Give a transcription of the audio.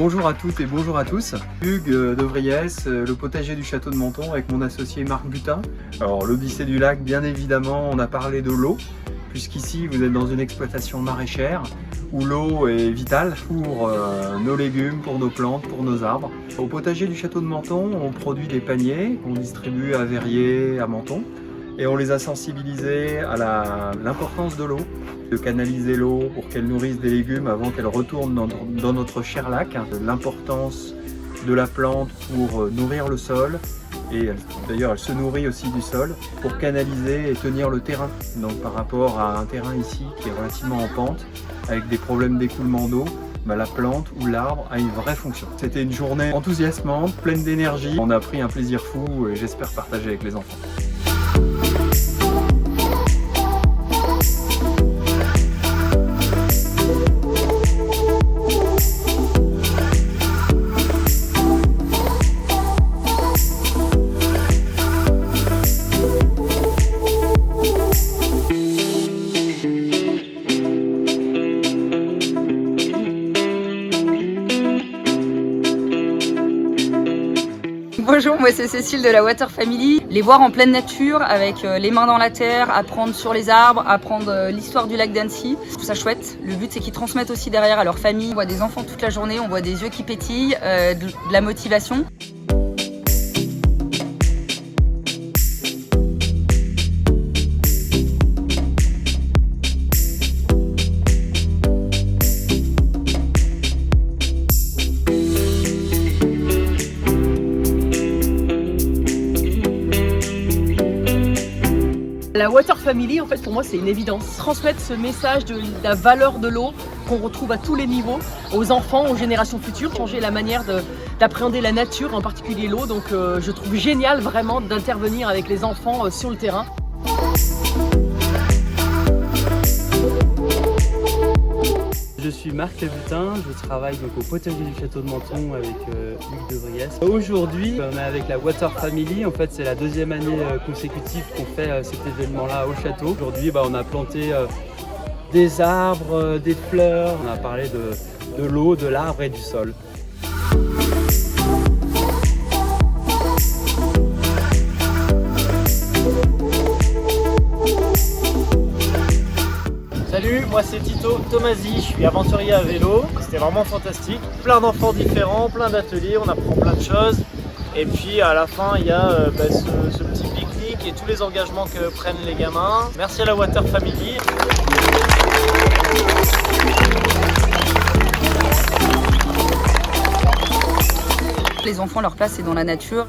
Bonjour à toutes et bonjour à tous. Hugues de Vries, le potager du château de Menton avec mon associé Marc Butin. Alors l'Odyssée du lac, bien évidemment, on a parlé de l'eau, puisqu'ici vous êtes dans une exploitation maraîchère où l'eau est vitale pour nos légumes, pour nos plantes, pour nos arbres. Au potager du château de Menton, on produit des paniers qu'on distribue à Verrier, à Menton. Et on les a sensibilisés à l'importance de l'eau, de canaliser l'eau pour qu'elle nourrisse des légumes avant qu'elle retourne dans notre cher lac, l'importance de la plante pour nourrir le sol, et d'ailleurs elle se nourrit aussi du sol, pour canaliser et tenir le terrain. Donc par rapport à un terrain ici qui est relativement en pente, avec des problèmes d'écoulement d'eau, la plante ou l'arbre a une vraie fonction. C'était une journée enthousiasmante, pleine d'énergie. On a pris un plaisir fou et j'espère partager avec les enfants. Bonjour, moi c'est Cécile de la Water Family. Les voir en pleine nature avec les mains dans la terre, apprendre sur les arbres, apprendre l'histoire du lac d'Annecy. Je trouve ça chouette. Le but c'est qu'ils transmettent aussi derrière à leur famille. On voit des enfants toute la journée, on voit des yeux qui pétillent, de la motivation. La Water Family, en fait, pour moi, c'est une évidence. Transmettre ce message de la valeur de l'eau qu'on retrouve à tous les niveaux, aux enfants, aux générations futures, changer la manière d'appréhender la nature, en particulier l'eau. Donc, je trouve génial vraiment d'intervenir avec les enfants sur le terrain. Je suis Marc Butin, je travaille donc au potager du château de Menton avec Hugues de Vries. Aujourd'hui, on est avec la Water Family. En fait, c'est la deuxième année consécutive qu'on fait cet événement-là au château. Aujourd'hui, on a planté des arbres, des fleurs. On a parlé de l'eau, de l'arbre et du sol. Salut, moi c'est Tito Tomasi, je suis aventurier à vélo, c'était vraiment fantastique. Plein d'enfants différents, plein d'ateliers, on apprend plein de choses. Et puis à la fin il y a ce petit pique-nique et tous les engagements que prennent les gamins. Merci à la Water Family. Les enfants, leur place c'est dans la nature.